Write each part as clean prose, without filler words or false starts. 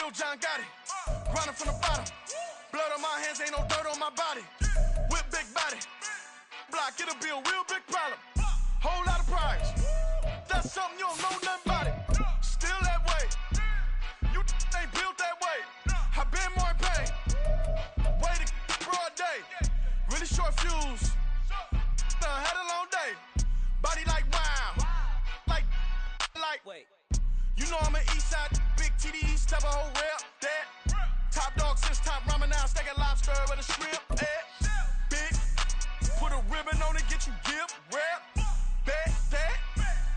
Real John Gotti. Grinding from the bottom. Blood on my hands, ain't no dirt on my body. Whip big body. Block, it'll be a real big problem. Whole lot of prize. That's something you don't know nothing about it. Still that way. You ain't built that way. I been more in pain. Way to broad day. Really short fuse. Had a long day. Body like wow. Like. Wait. You know I'm an east side big TD, step a whole rep. That. Top dog since top ramen now. Steak a lobster with a shrimp. Big. Put a ribbon on it, get you give. Rep. Bet that.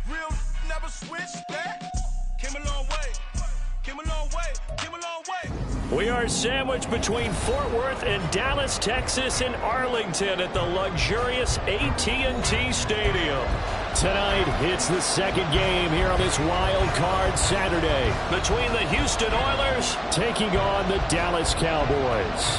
Real never switch that. Came a long way. Came a long way. Came a long way. We are sandwiched between Fort Worth and Dallas, Texas, and Arlington at the luxurious AT&T Stadium. Tonight, it's the second game here on this wild card Saturday between the Houston Oilers taking on the Dallas Cowboys.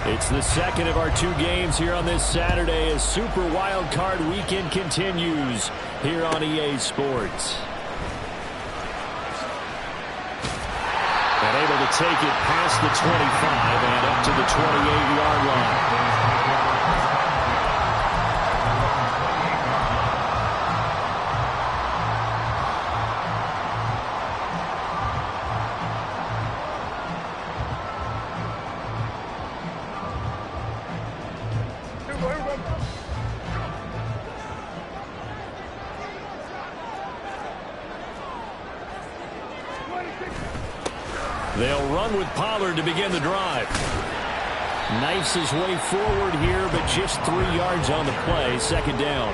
It's the second of our two games here on this Saturday as Super Wild Card Weekend continues here on EA Sports. And able to take it past the 25 and up to the 28-yard line. They'll run with Pollard to begin the drive. Knifes his way forward here, but just 3 yards on the play. Second down.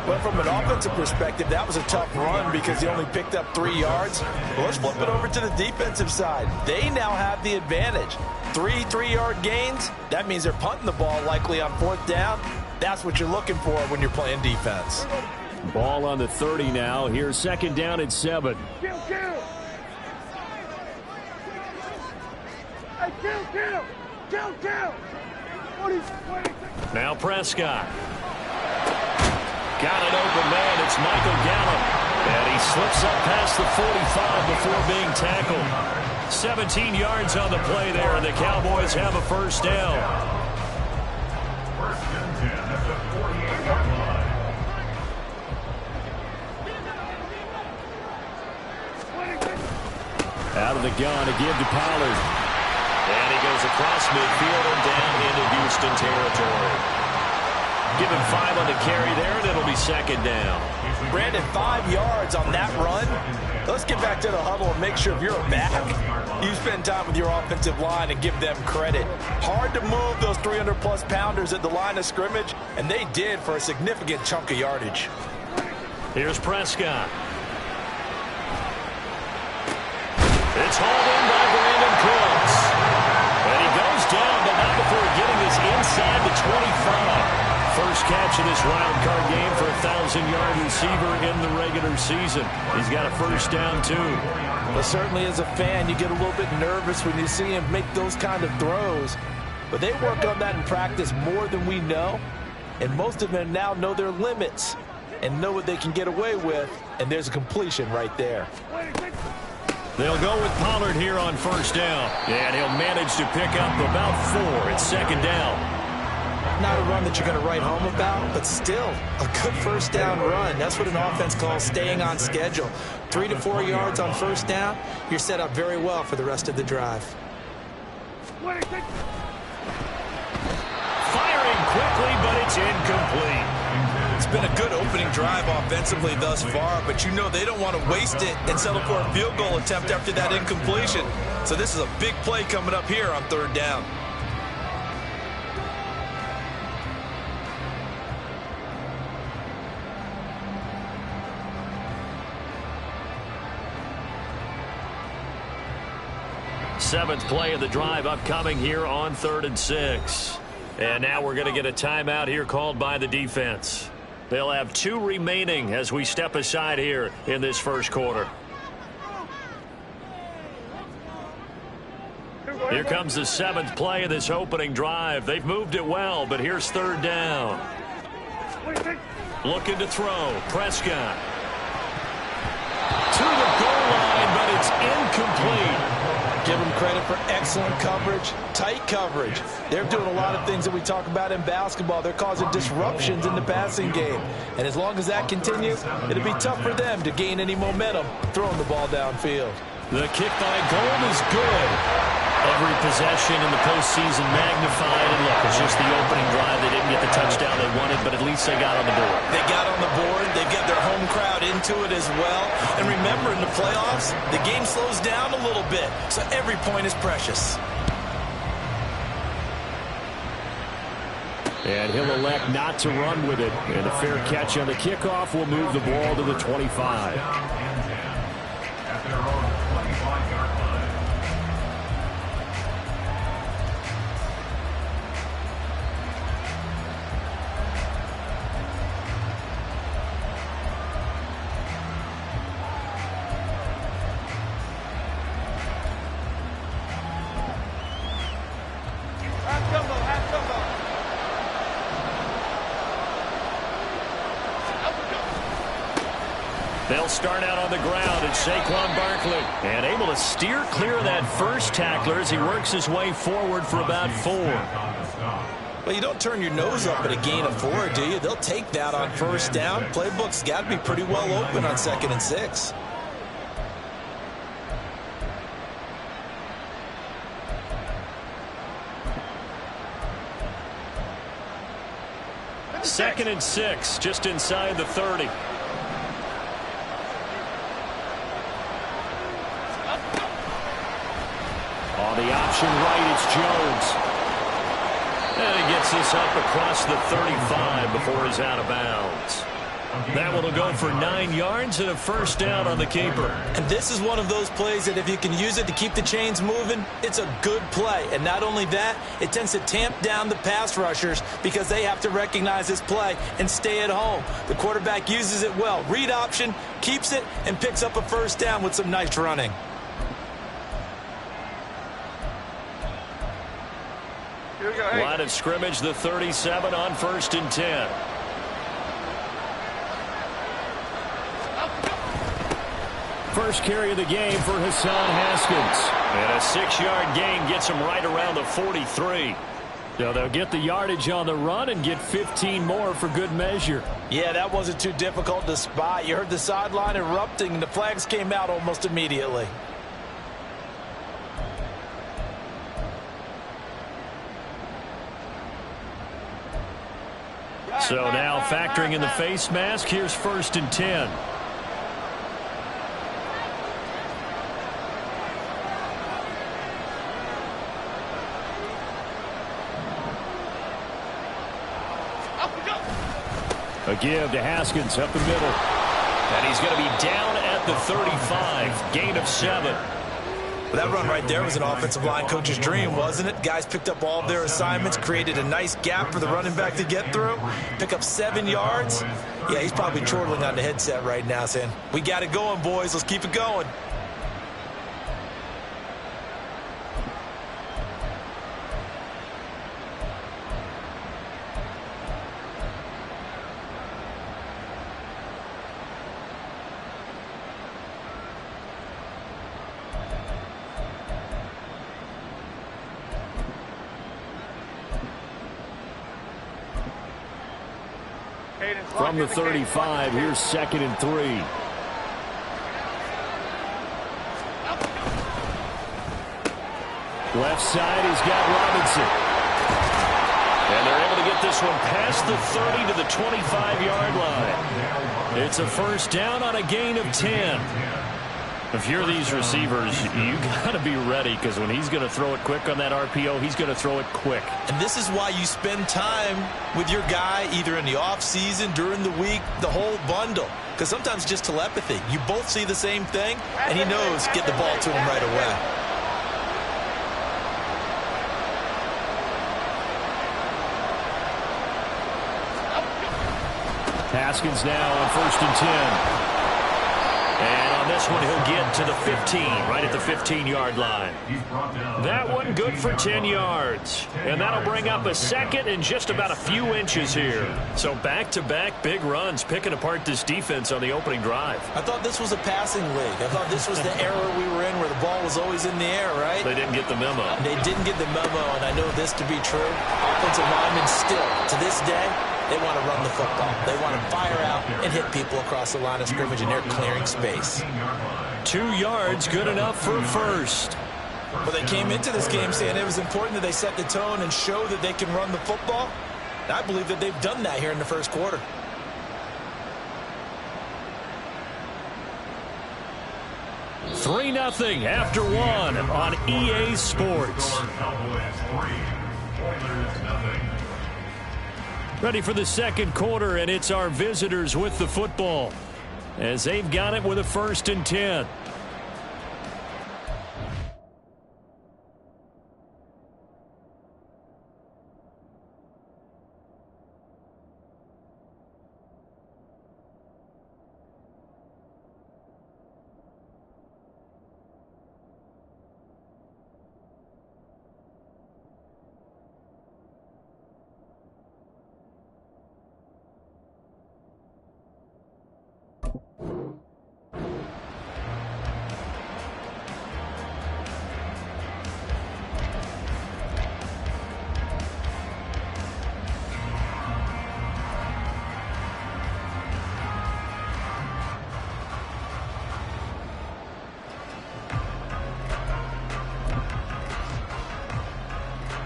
Well, from an offensive perspective, that was a tough run because he only picked up 3 yards. Well, let's flip it over to the defensive side. They now have the advantage. 3 3-yard gains. That means they're punting the ball likely on 4th down. That's what you're looking for when you're playing defense. Ball on the 30 now. Here's second down at 7. Now Prescott. Got an open man. It's Michael Gallup. And he slips up past the 45 before being tackled. 17 yards on the play there, and the Cowboys have a first down. First and 10 at the 48-yard line. Out of the gun to give to Pollard. And he goes across midfield and down into Houston territory. Give him 5 on the carry there, and it'll be second down. Brandon, 5 yards on that run. Let's get back to the huddle and make sure if you're a back, you spend time with your offensive line and give them credit. Hard to move those 300-plus pounders at the line of scrimmage, and they did for a significant chunk of yardage. Here's Prescott. It's hauled in by Brandon Cooks. And he goes down, but not before getting this inside the 25. First catch of this wild card game for a 1,000-yard receiver in the regular season. He's got a first down, too. Well, certainly as a fan, you get a little bit nervous when you see him make those kind of throws. But they work on that in practice more than we know. And most of them now know their limits and know what they can get away with. And there's a completion right there. They'll go with Pollard here on first down. And he'll manage to pick up about 4 at second down. Not a run that you're going to write home about, but still a good first down run. That's what an offense calls staying on schedule. 3 to 4 yards on first down, you're set up very well for the rest of the drive. Firing quickly, but it's incomplete. It's been a good opening drive offensively thus far, but you know they don't want to waste it and settle for a field goal attempt after that incompletion. So this is a big play coming up here on third down. Seventh play of the drive upcoming here on 3rd and 6. And now we're going to get a timeout here called by the defense. They'll have 2 remaining as we step aside here in this first quarter. Here comes the 7th play of this opening drive. They've moved it well, but here's 3rd down. Looking to throw. Prescott. To the goal line, but it's incomplete. Give them credit for excellent coverage, tight coverage. They're doing a lot of things that we talk about in basketball. They're causing disruptions in the passing game. And as long as that continues, it'll be tough for them to gain any momentum throwing the ball downfield. The kick by Gold is good. Every possession in the postseason magnified. And look, it's just the opening drive. They didn't get the touchdown they wanted, but at least they got on the board. They got on the board. They've got their home crowd into it as well. And remember, in the playoffs, the game slows down a little bit, so every point is precious. And he'll elect not to run with it. And a fair catch on the kickoff will move the ball to the 25. At their own 25-yard line. They'll start out on the ground at Saquon Barkley. And able to steer clear of that first tackler as he works his way forward for about 4. Well, you don't turn your nose up at a gain of 4, do you? They'll take that on 1st down. Playbook's got to be pretty well open on 2nd and 6. Second and 6, just inside the 30. On the option right, it's Jones. And he gets this up across the 35 before he's out of bounds. That one will go for 9 yards and a 1st down on the keeper. And this is one of those plays that if you can use it to keep the chains moving, it's a good play. And not only that, it tends to tamp down the pass rushers because they have to recognize this play and stay at home. The quarterback uses it well. Read option, keeps it, and picks up a 1st down with some nice running. Line of scrimmage, the 37 on 1st and 10. First carry of the game for Hassan Haskins. And a 6-yard gain gets him right around the 43. So they'll get the yardage on the run and get 15 more for good measure. Yeah, that wasn't too difficult to spot. You heard the sideline erupting, and the flags came out almost immediately. So now factoring in the face mask, here's 1st and 10. A give to Haskins up the middle. And he's going to be down at the 35. Gain of 7. That run right there was an offensive line coach's dream, wasn't it? Guys picked up all of their assignments, created a nice gap for the running back to get through, pick up 7 yards. Yeah, he's probably chortling on the headset right now saying, we got it going, boys. Let's keep it going. From the 35, here's 2nd and 3. Left side, he's got Robinson. And they're able to get this one past the 30 to the 25-yard line. It's a 1st down on a gain of 10. If you're these receivers, you got to be ready because when he's going to throw it quick on that RPO, he's going to throw it quick. And this is why you spend time with your guy either in the offseason, during the week, the whole bundle. Because sometimes just telepathy. You both see the same thing, and he knows get the ball to him right away. Haskins now on 1st and 10. And on this one, he'll get to the 15, right at the 15-yard line. That one good for 10 yards. And that'll bring up a second and just about a few inches here. So back-to-back big runs picking apart this defense on the opening drive. I thought this was a passing league. I thought this was the era we were in where the ball was always in the air, right? They didn't get the memo. They didn't get the memo, and I know this to be true. Offensive linemen still, to this day, they want to run the football. They want to fire out and hit people across the line of scrimmage, and they're clearing space. 2 yards, good enough for first. Well, they came into this game saying it was important that they set the tone and show that they can run the football. And I believe that they've done that here in the first quarter. Three 0 after one on EA Sports. Ready for the second quarter, and it's our visitors with the football as they've got it with a 1st and 10.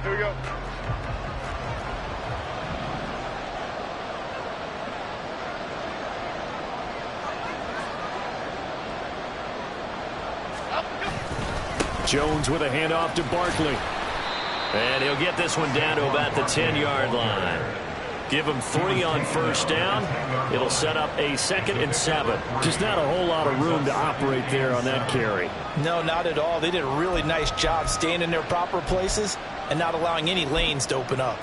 Here we go. Jones with a handoff to Barkley. And he'll get this one down to about the 10-yard line. Give him 3 on first down. It'll set up a 2nd and 7. Just not a whole lot of room to operate there on that carry. No, not at all. They did a really nice job staying in their proper places and not allowing any lanes to open up.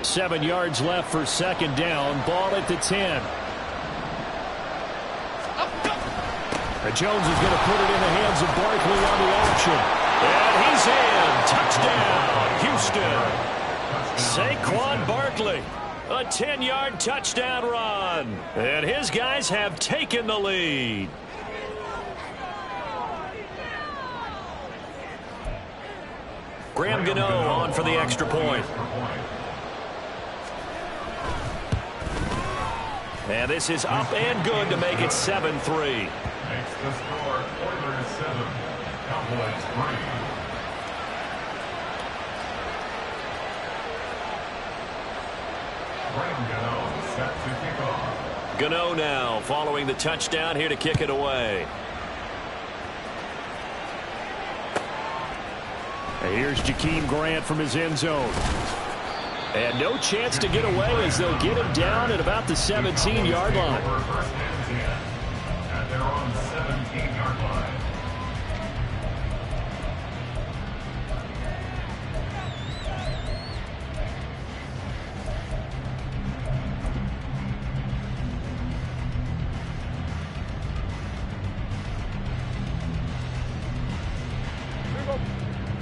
Seven yards left for second down. Ball at the 10. And Jones is going to put it in the hands of Barkley on the option. And he's in. Touchdown, Houston. Saquon Barkley. A 10-yard touchdown run. And his guys have taken the lead. Graham Gano on for the extra point. And this is up and good to make it 7-3. Makes the score Oilers 7, Cowboys 3. Graham Gano set to kick off. Gano now following the touchdown here to kick it away. And here's Jakeem Grant from his end zone. And no chance to get away as they'll get him down at about the 17-yard line. First and 10 at their own 17-yard line.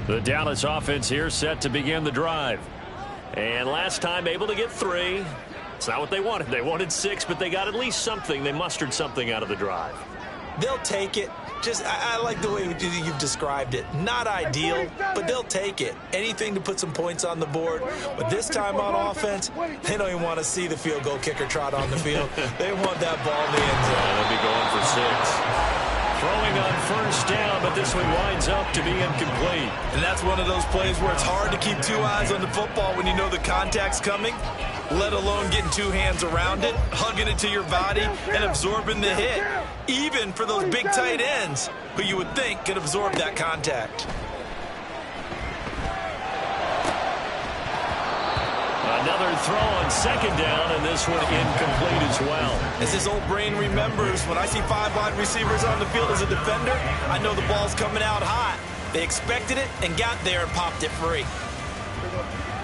The Dallas offense here set to begin the drive. And last time able to get 3. It's not what they wanted. They wanted 6, but they got at least something. They mustered something out of the drive. They'll take it. I like the way you've described it. Not ideal, but they'll take it. Anything to put some points on the board. But this time on offense, they don't even want to see the field goal kicker trot on the field. They want that ball in the end zone. They'll be going for 6. Throwing on first down, but this one winds up to be incomplete. And that's one of those plays where it's hard to keep 2 eyes on the football when you know the contact's coming, let alone getting 2 hands around it, hugging it to your body, and absorbing the hit. Even for those big tight ends who you would think could absorb that contact. Another throw on second down, and this one incomplete as well. As his old brain remembers, when I see 5 wide receivers on the field as a defender, I know the ball's coming out hot. They expected it and got there and popped it free.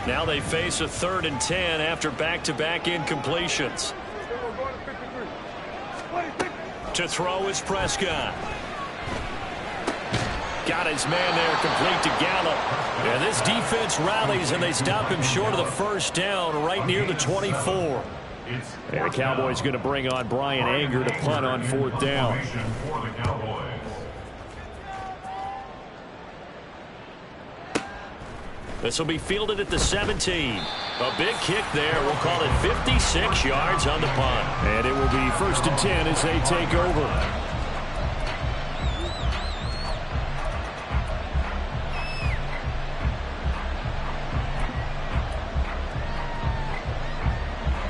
Now they face a 3rd and 10 after back-to-back incompletions. To throw is Prescott. Got his man there, complete to Gallup. And this defense rallies, and they stop him short of the first down right near the 24. And the Cowboys going to bring on Brian Anger to punt on 4th down. This will be fielded at the 17. A big kick there. We'll call it 56 yards on the punt. And it will be 1st and 10 as they take over.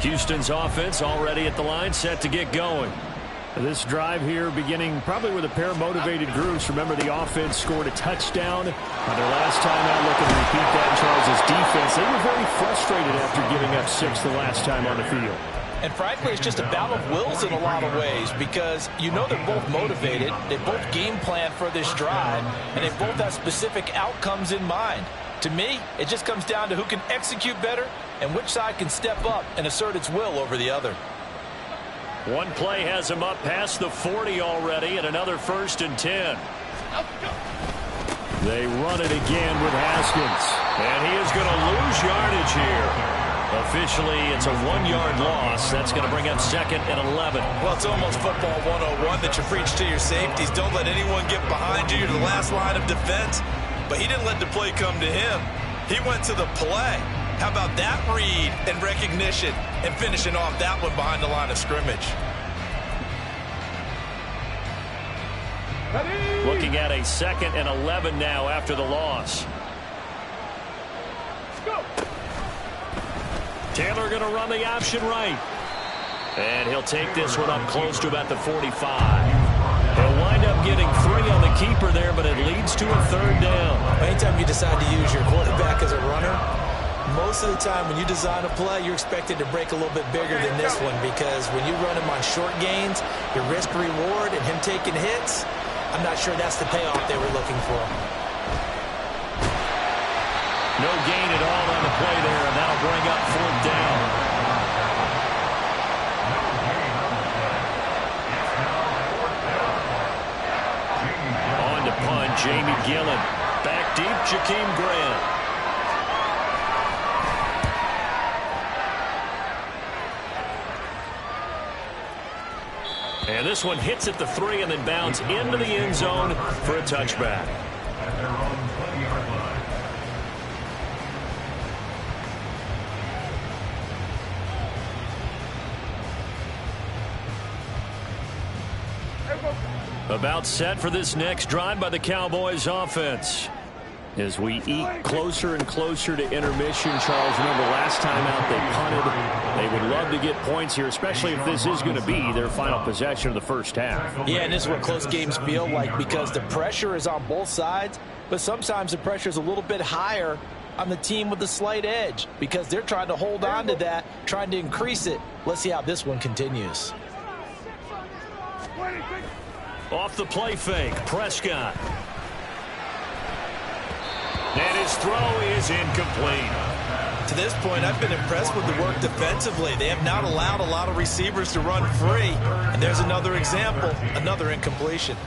Houston's offense already at the line, set to get going. This drive here beginning probably with a pair of motivated groups. Remember, the offense scored a touchdown on their last time out. Looking to repeat that in Charles' defense. They were very frustrated after giving up 6 the last time on the field. And frankly, it's just a battle of wills in a lot of ways, because you know they're both motivated, they both game plan for this drive, and they both have specific outcomes in mind. To me, it just comes down to who can execute better and which side can step up and assert its will over the other. One play has him up past the 40 already, and another 1st and 10. They run it again with Haskins. And he is going to lose yardage here. Officially, it's a 1-yard loss. That's going to bring up 2nd and 11. Well, it's almost football 101 that you preach to your safeties. Don't let anyone get behind you. You're the last line of defense. But he didn't let the play come to him. He went to the play. How about that read and recognition and finishing off that one behind the line of scrimmage? Looking at a 2nd and 11 now after the loss. Taylor going to run the option right. And he'll take this one up close to about the 45. He'll wind up getting 3 on the keeper there, but it leads to a 3rd down. Anytime you decide to use your quarterback as a runner, most of the time when you design a play, you're expected to break a little bit bigger than this one, because when you run him on short gains, your risk-reward and him taking hits, I'm not sure that's the payoff they were looking for. No gain at all on the play there, and that'll bring up 4th down. Punt, Jamie Gillen. Back deep, Jakeem Grant. And this one hits at the 3 and then bounds into the end zone for a touchback. About set for this next drive by the Cowboys offense. As we eat closer and closer to intermission, Charles, remember last time out they punted. They would love to get points here, especially if this is going to be their final possession of the first half. Yeah, and this is what close games feel like, because the pressure is on both sides, but sometimes the pressure is a little bit higher on the team with the slight edge, because they're trying to hold on to that, trying to increase it. Let's see how this one continues. Off the play fake, Prescott. And his throw is incomplete. To this point, I've been impressed with the work defensively. They have not allowed a lot of receivers to run free. And there's another example, another incompletion.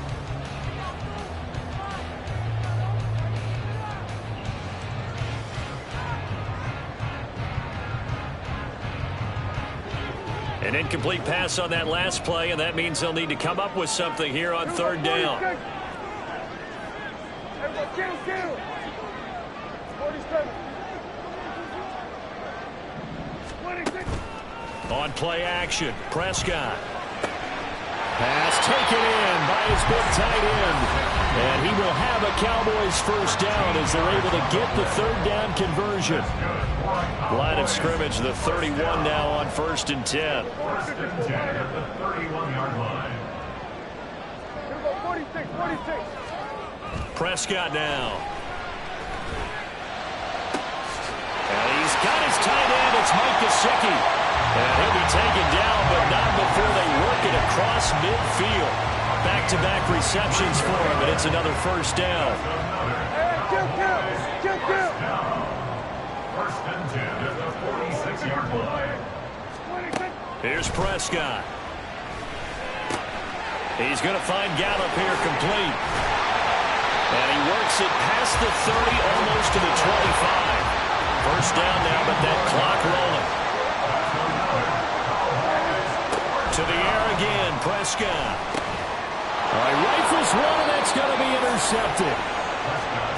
An incomplete pass on that last play, and that means they'll need to come up with something here on 3rd down. On play action, Prescott. Pass taken in by his big tight end. And he will have a Cowboys first down as they're able to get the 3rd down conversion. Line of scrimmage, the 31 now on 1st and 10. 1st and 10 at the 31-yard line. Prescott now. And he's got his tight end. It's Mike Gesicki. And he'll be taken down, but not before they work it across midfield. back-to-back receptions for him, and it's another first down. First and 10 at the 46-yard line. Here's Prescott. He's going to find Gallup here complete. And he works it past the 30, almost to the 25. First down now, but that clock rolling. To the air again, Prescott. All right, rifles one, and that's going to be intercepted.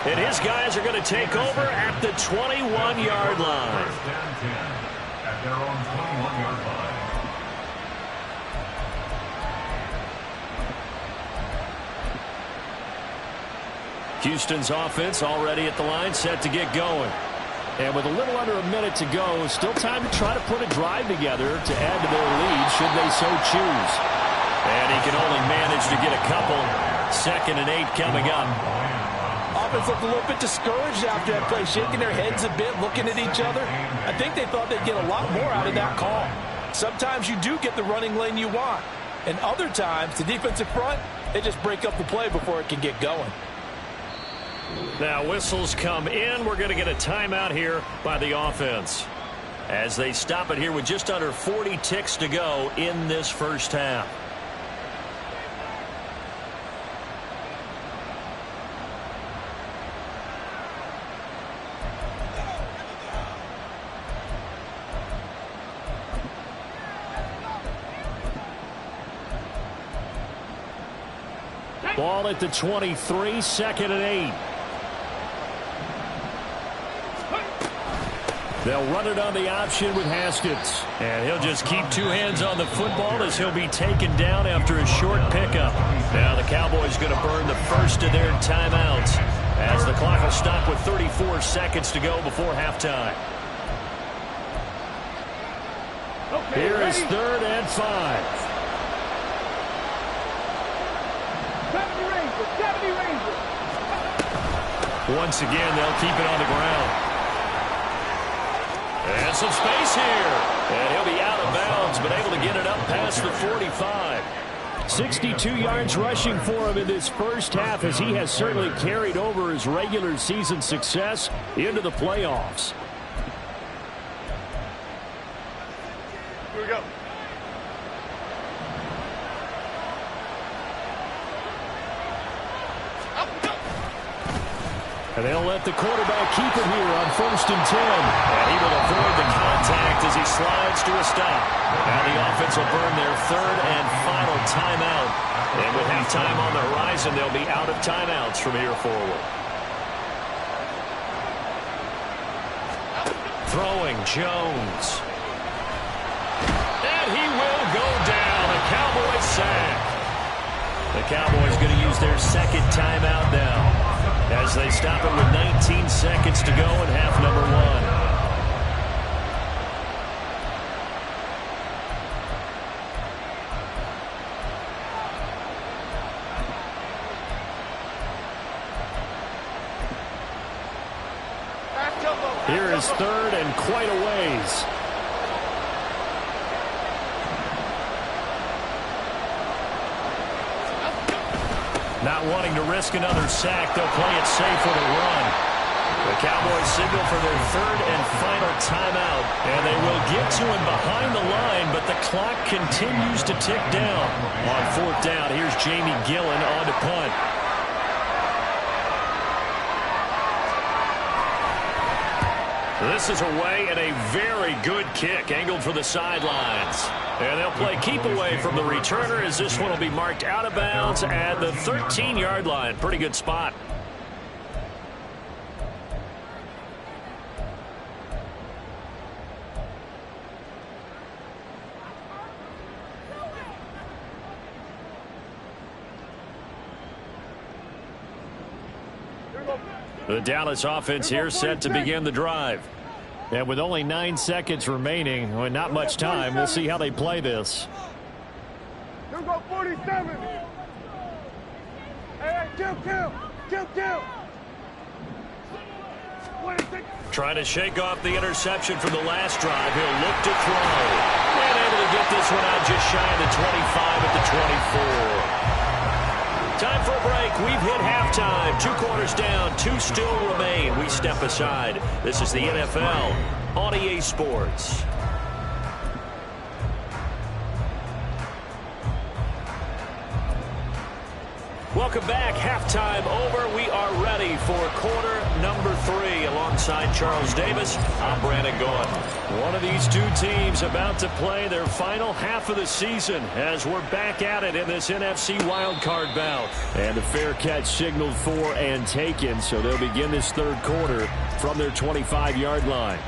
And his guys are going to take over at the 21-yard line. First and 10 at their own 21-yard line. Houston's offense already at the line, set to get going. And with a little under a minute to go, still time to try to put a drive together to add to their lead should they so choose. And he can only manage to get a couple. 2nd and 8 coming up. Offense looked a little bit discouraged after that play, shaking their heads a bit, looking at each other. I think they thought they'd get a lot more out of that call. Sometimes you do get the running lane you want. And other times, the defensive front, they just break up the play before it can get going. Now whistles come in. We're going to get a timeout here by the offense as they stop it here with just under 40 ticks to go in this first half. Ball at the 23, 2nd and 8. They'll run it on the option with Haskins. And he'll just keep two hands on the football as he'll be taken down after a short pickup. Now the Cowboys going to burn the first of their timeouts as the clock will stop with 34 seconds to go before halftime. Okay, here is 3rd and 5. 70 Rangers. Once again, they'll keep it on the ground. And some space here. And he'll be out of bounds, but able to get it up past the 45. 62 yards rushing for him in this first half, as he has certainly carried over his regular season success into the playoffs. Here we go. And they'll let the quarterback keep it here on 1st and 10. And he will avoid the contact as he slides to a stop. Now the offense will burn their 3rd and final timeout. And with halftime on the horizon, they'll be out of timeouts from here forward. Throwing Jones. And he will go down. A Cowboys sack. The Cowboys going to use their 2nd timeout now, as they stop it with 19 seconds to go in half number 1. Here is 3rd and quite a ways. Not wanting to risk another sack, they'll play it safe with a run. The Cowboys signal for their 3rd and final timeout, and they will get to him behind the line, but the clock continues to tick down. On 4th down, here's Jamie Gillen on to punt. This is away, and a very good kick angled for the sidelines. And they'll play keep away from the returner, as this one will be marked out of bounds at the 13-yard line. Pretty good spot. The Dallas offense here set to begin the drive. And with only 9 seconds remaining, well, not much time, we'll see how they play this. Here we go, 47. Hey, kill. Trying to shake off the interception from the last drive. He'll look to throw. And able to get this one out just shy of the 25 at the 24. Time for a break. We've hit halftime. 2 quarters down. 2 still remain. We step aside. This is the NFL on EA Sports. Welcome back. Halftime over. We are ready for quarter number 3. Alongside Charles Davis, I'm Brandon Gaudin. One of these two teams about to play their final half of the season as we're back at it in this NFC wildcard bout. And the fair catch signaled for and taken, so they'll begin this third quarter from their 25-yard line.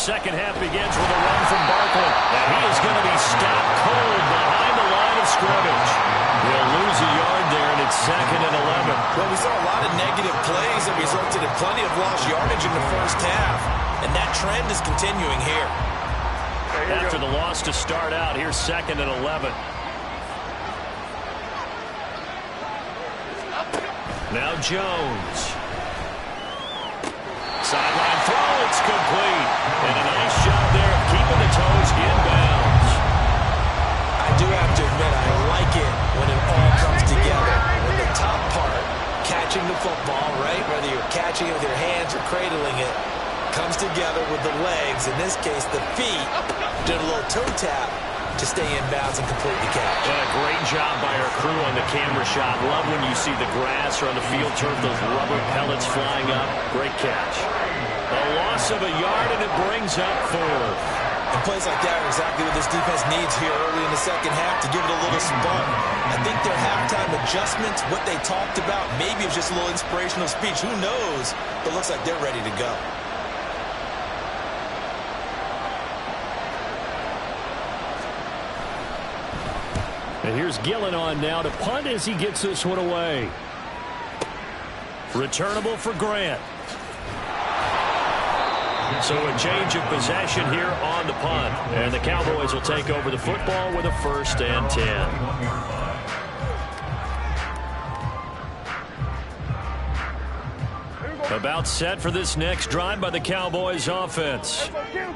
Second half begins with a run from Barkley. And he is going to be stopped cold behind the line of scrimmage. He'll lose a yard there, and it's 2nd and 11. Well, we saw a lot of negative plays that resulted in plenty of lost yardage in the first half. And that trend is continuing here. After the loss to start out, here's 2nd and 11. Now Jones. Sideline throw, it's complete. And a nice job there of keeping the toes inbounds. I do have to admit, I like it when it all comes together. When the top part, catching the football, right, whether you're catching it with your hands or cradling it, comes together with the legs, in this case the feet, did a little toe tap to stay in bounds and complete the catch. And a great job by our crew on the camera shot. Love when you see the grass or on the field turf, those rubber pellets flying up. Great catch. A loss of a yard, and it brings up 4th. And plays like that are exactly what this defense needs here early in the second half to give it a little spunk. I think their halftime adjustments, what they talked about, maybe it's just a little inspirational speech. Who knows? But it looks like they're ready to go. And here's Gillen on now to punt as he gets this one away. Returnable for Grant. So a change of possession here on the punt. And the Cowboys will take over the football with a 1st and 10. About set for this next drive by the Cowboys offense.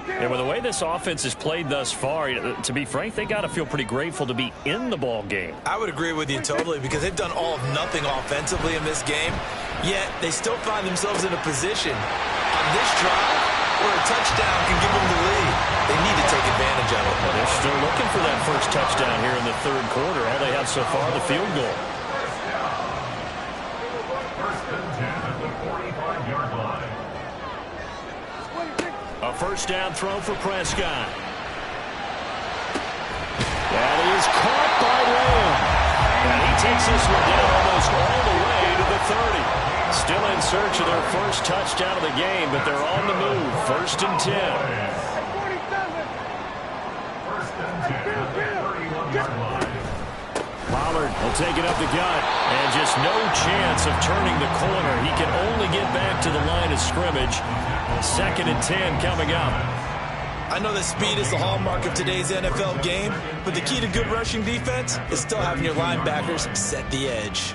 And with the way this offense has played thus far, to be frank, they got to feel pretty grateful to be in the ball game. I would agree with you totally, because they've done all of nothing offensively in this game, yet they still find themselves in a position on this drive where a touchdown can give them the lead. They need to take advantage of it. Well, they're still looking for that first touchdown here in the third quarter. All they have so far, the field goal. A first down throw for Prescott. That is caught by Lamb. And he takes this one down almost all the way to the 30. Still in search of their first touchdown of the game, but they're on the move. 1st and 10. Pollard will take it up the gut, and just no chance of turning the corner. He can only get back to the line of scrimmage. 2nd and 10 coming up. I know that speed is the hallmark of today's NFL game, but the key to good rushing defense is still having your linebackers set the edge.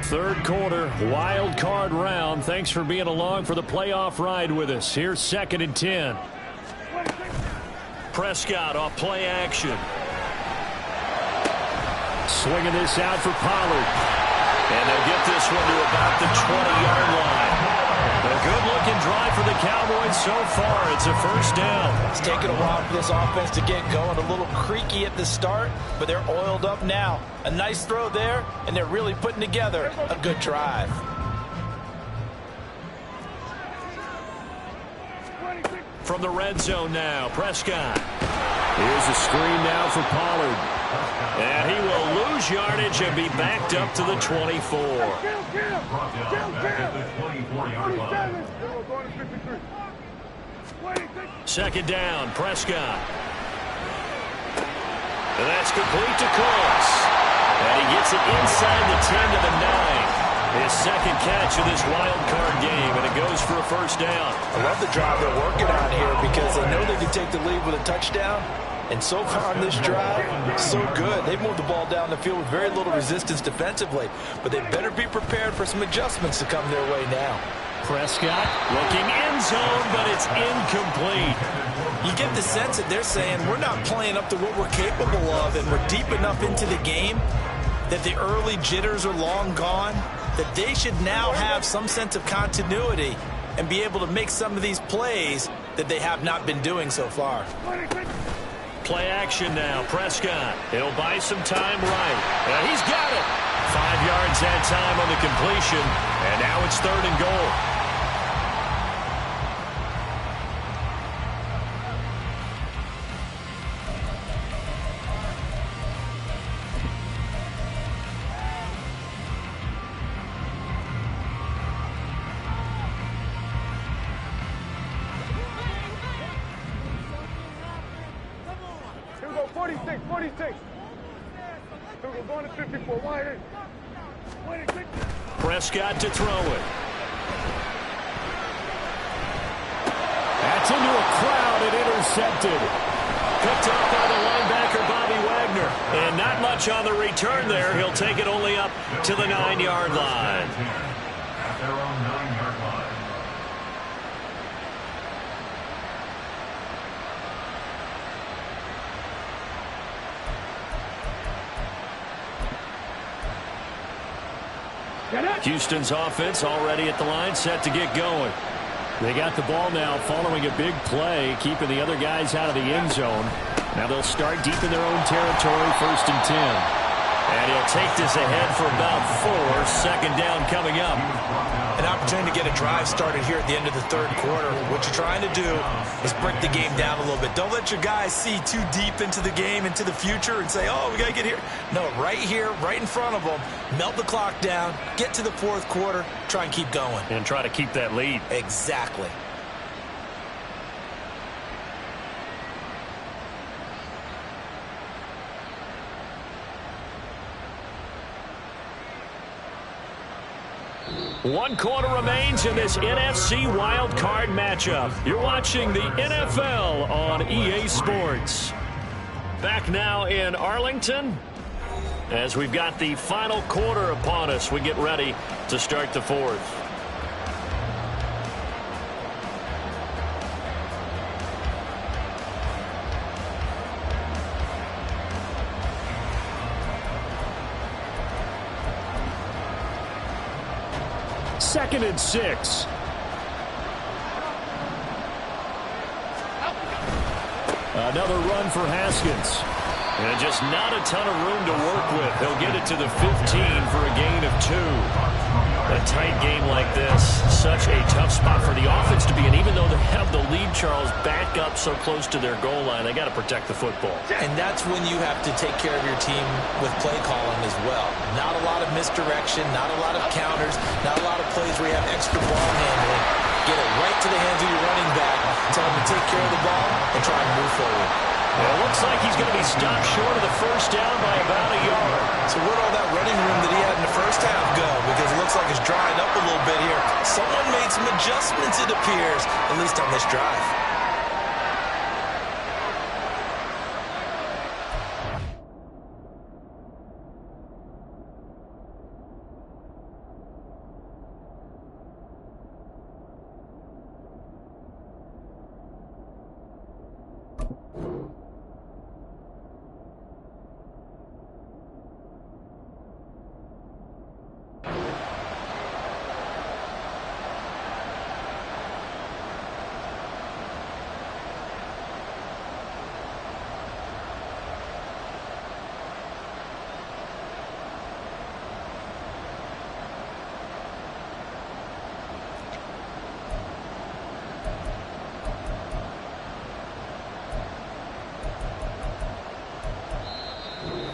Third quarter, wild card round. Thanks for being along for the playoff ride with us. Here's 2nd and 10. Prescott off play action. Swinging this out for Pollard. And they'll get this one to about the 20-yard line. A good-looking drive for the Cowboys so far. It's a first down. It's taken a while for this offense to get going. A little creaky at the start, but they're oiled up now. A nice throw there, and they're really putting together a good drive. From the red zone now, Prescott. Here's a screen now for Pollard. And he will lose yardage and be backed up to the 24. Second down, Prescott. And that's complete to Cooks. And he gets it inside the 10 to the 9. His second catch of this wild card game, and it goes for a first down. I love the drive they're working on here because they know they can take the lead with a touchdown. And so far on this drive, so good. They've moved the ball down the field with very little resistance defensively. But they better be prepared for some adjustments to come their way now. Prescott looking end zone, but it's incomplete. You get the sense that they're saying we're not playing up to what we're capable of, and we're deep enough into the game that the early jitters are long gone, that they should now have some sense of continuity and be able to make some of these plays that they have not been doing so far. Play action now. Prescott. He'll buy some time right. And he's got it. 5 yards that time on the completion. And now it's 3rd and goal. Prescott to throw it. That's into a crowd and intercepted. Picked up by the linebacker, Bobby Wagner. And not much on the return there. He'll take it only up to the 9-yard line. At their own 9-yard line. Houston's offense already at the line, set to get going. They got the ball now following a big play, keeping the other guys out of the end zone. Now they'll start deep in their own territory, 1st and 10. And he'll take this ahead for about 4. 2nd down coming up. An opportunity to get a drive started here at the end of the 3rd quarter. What you're trying to do is break the game down a little bit. Don't let your guys see too deep into the game, into the future, and say, oh, we got to get here. No, right here, right in front of them, melt the clock down, get to the 4th quarter, try and keep going. And try to keep that lead. Exactly. One quarter remains in this NFC Wild Card matchup. You're watching the NFL on EA Sports. Back now in Arlington as we've got the final quarter upon us. We get ready to start the 4th. Second and 6. Another run for Haskins. And just not a ton of room to work with. He'll get it to the 15 for a gain of 2. A tight game like this, such a tough spot for the offense to be in. Even though they have the lead, Charles, back up so close to their goal line, they got to protect the football. And that's when you have to take care of your team with play calling as well. Not a lot of misdirection, not a lot of counters, not a lot of plays where you have extra ball handling. Get it right to the hands of your running back, tell him to take care of the ball, and try and move forward. Well, it looks like he's going to be stopped short of the 1st down by about a yard. So where'd all that running room that he had in the 1st half go? Because it looks like it's drying up a little bit here. Someone made some adjustments, it appears, at least on this drive.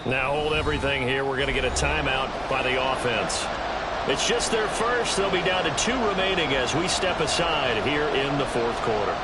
Now hold everything here. We're going to get a timeout by the offense. It's just their first. They'll be down to 2 remaining as we step aside here in the 4th quarter.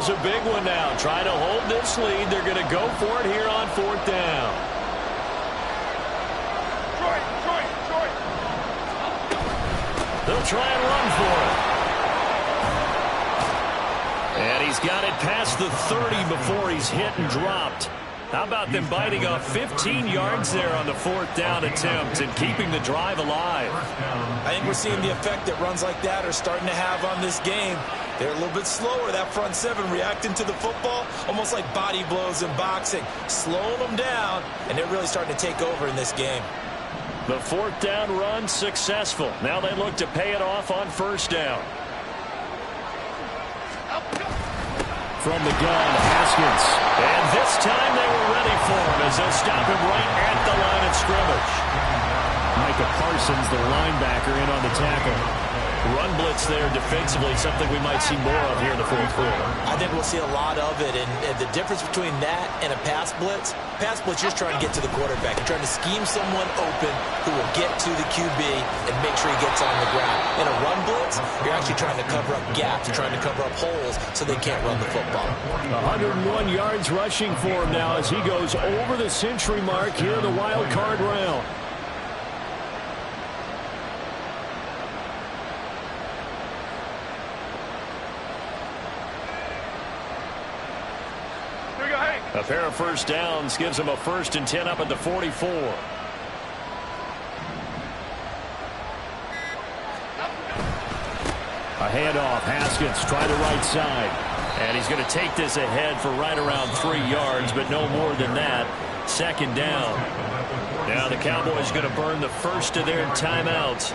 is a big one now. Trying to hold this lead. They're going to go for it here on 4th down. They'll try and run for it. And he's got it past the 30 before he's hit and dropped. How about them biting off 15 yards there on the 4th down attempt and keeping the drive alive? I think we're seeing the effect that runs like that are starting to have on this game. They're a little bit slower, that front seven, reacting to the football, almost like body blows in boxing, slowing them down, and they're really starting to take over in this game. The 4th down run successful. Now they look to pay it off on 1st down. From the gun, Haskins. And this time they were ready for him as they'll stop him right at the line of scrimmage. Micah Parsons, the linebacker, in on the tackle. Run blitz there defensively, something we might see more of here in the 4th quarter. I think we'll see a lot of it, and the difference between that and a pass blitz, you're just trying to get to the quarterback. You're trying to scheme someone open who will get to the QB and make sure he gets on the ground. In a run blitz, you're actually trying to cover up gaps. You're trying to cover up holes so they can't run the football. 101 yards rushing for him now as he goes over the century mark here in the wild card round. A pair of 1st downs gives them a 1st and 10 up at the 44. A handoff. Haskins trying the right side. And he's going to take this ahead for right around 3 yards, but no more than that. 2nd down. Now the Cowboys going to burn the first of their timeouts.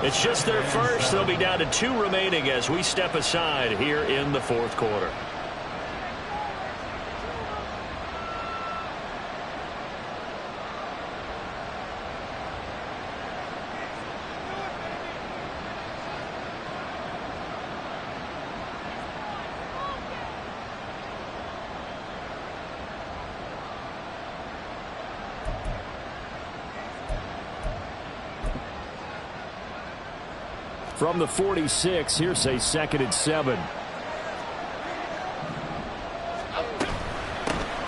It's just their first. They'll be down to 2 remaining as we step aside here in the 4th quarter. From the 46, here's a 2nd and 7.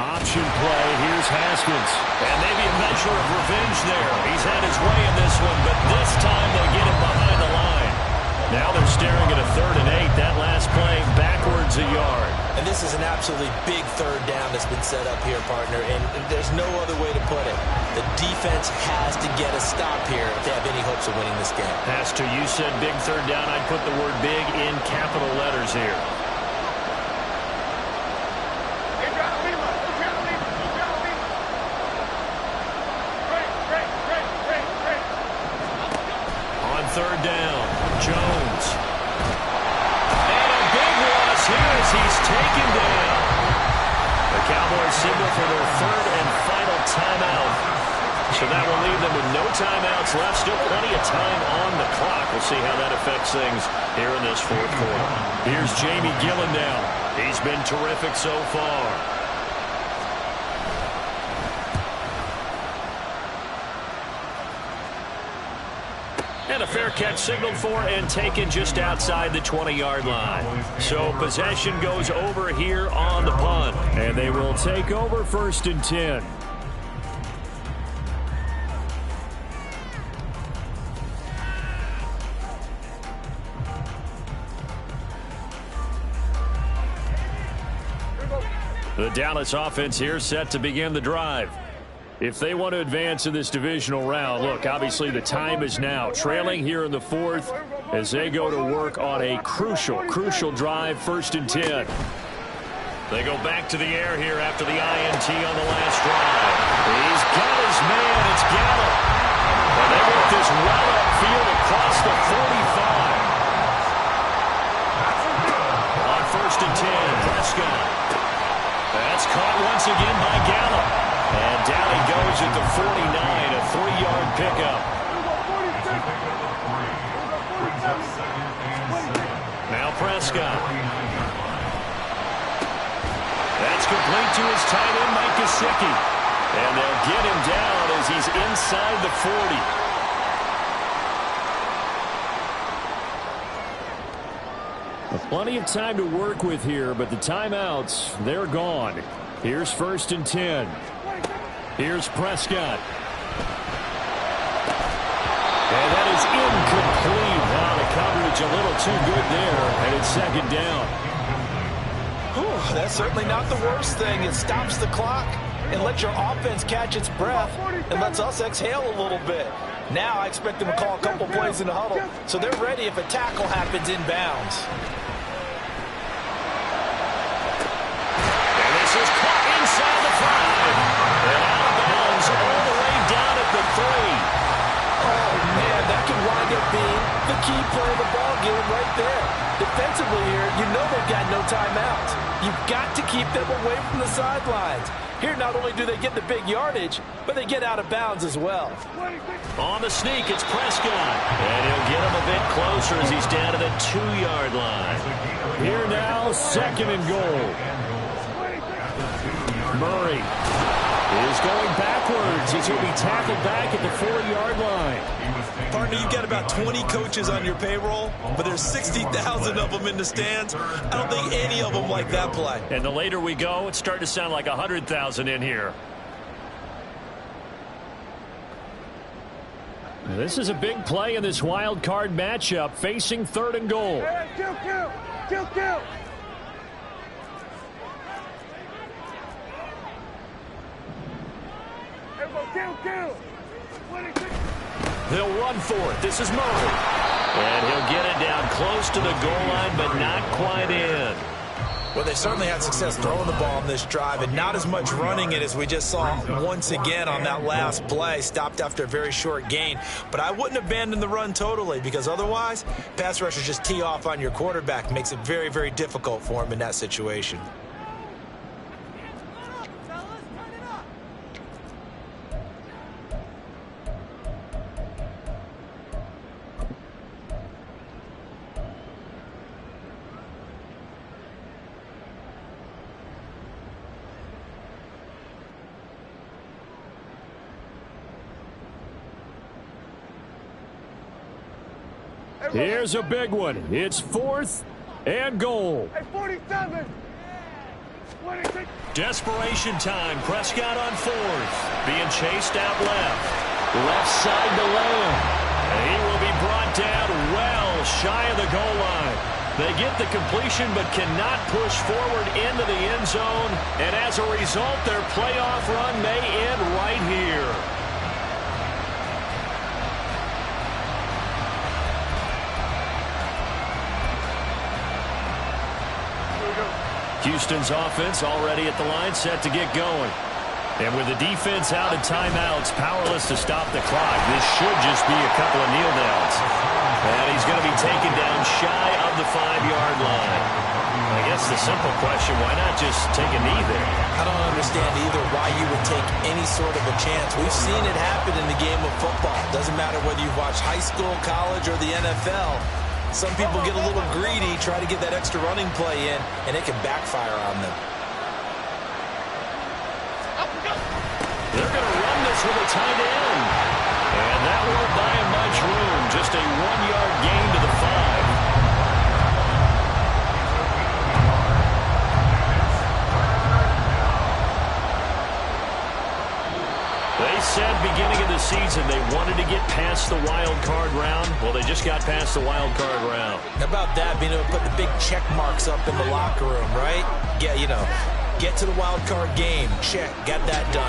Option play, here's Haskins. And maybe a measure of revenge there. He's had his way in this one, but this time they get him behind the line. Now they're staring at a 3rd and 8. That last play backwards a yard. And this is an absolutely big 3rd down that's been set up here, partner, and there's no other way to put it. The defense has to get a stop here if they have any hopes of winning this game. Has to. You said big 3rd down. I'd put the word big in capital letters here. On 3rd down, Jones. And a big loss here as he's taken down. The Cowboys signal for their 3rd and final timeout. So that will leave them with no timeouts left. Still plenty of time on the clock. We'll see how that affects things here in this 4th quarter. Here's Jamie Gillen now. He's been terrific so far. And a fair catch signaled for and taken just outside the 20-yard line. So possession goes over here on the punt. And they will take over 1st and 10. The Dallas offense here set to begin the drive. If they want to advance in this divisional round, look, obviously the time is now. Trailing here in the 4th as they go to work on a crucial drive, 1st and 10. They go back to the air here after the INT on the last drive. He's got his man. It's Gallup. And they work this well upfield across the 45. On 1st and 10, Prescott. That's caught once again by Gallup. And down he goes at the 49, a 3-yard pickup. Now Prescott. That's complete to his tight end, Mike Gesicki. And they'll get him down as he's inside the 40. Plenty of time to work with here, but the timeouts, they're gone. Here's 1st and 10. Here's Prescott. And that is incomplete. Wow, the coverage a little too good there, and it's 2nd down. Whew, that's certainly not the worst thing. It stops the clock and lets your offense catch its breath and lets us exhale a little bit. Now I expect them to call a couple plays in the huddle, so they're ready if a tackle happens inbounds. And this is caught inside the 5. And out of bounds all the way down at the 3. Oh, man, that could wind up being the key play of the ball game right there. Defensively here, you know they've got no timeouts. You've got to keep them away from the sidelines. Here, not only do they get the big yardage, but they get out of bounds as well. On the sneak, it's Prescott. And he'll get him a bit closer as he's down to the 2-yard line. Here now, 2nd and goal. Murray is going backwards as he'll be tackled back at the 4-yard line. Partner, you've got about 20 coaches on your payroll, but there's 60,000 of them in the stands. I don't think any of them like that play. And the later we go, it's starting to sound like 100,000 in here. This is a big play in this wild card matchup, facing 3rd and goal. Hey, kill. Kill. They'll run for it. This is Murray. And he'll get it down close to the goal line, but not quite in. Well, they certainly had success throwing the ball on this drive and not as much running it as we just saw once again on that last play. Stopped after a very short gain. But I wouldn't abandon the run totally, because otherwise, pass rushers just tee off on your quarterback. Makes it very, very difficult for him in that situation. Here's a big one. It's 4th and goal. Hey, 47. 26. Desperation time. Prescott on 4th. Being chased out left. Left side to Lamb. And he will be brought down well shy of the goal line. They get the completion but cannot push forward into the end zone. And as a result, their playoff run may end right here. Houston's offense already at the line, set to get going. And with the defense out of timeouts, powerless to stop the clock, this should just be a couple of kneel downs. And he's going to be taken down shy of the 5-yard line. I guess the simple question, why not just take a knee there? I don't understand either why you would take any sort of a chance. We've seen it happen in the game of football. Doesn't matter whether you've watched high school, college, or the NFL. Some people get a little greedy, try to get that extra running play in, and it can backfire on them. They're going to run this with a tight end. And that won't buy him much room. Just a 1-yard gain to the 5. They said beginning of the season they wanted to get past the wild card round. Well, they just got past the wild card round. How about that, being able to put the big check marks up in the locker room, right? Yeah, you know, get to the wild card game. Check, got that done.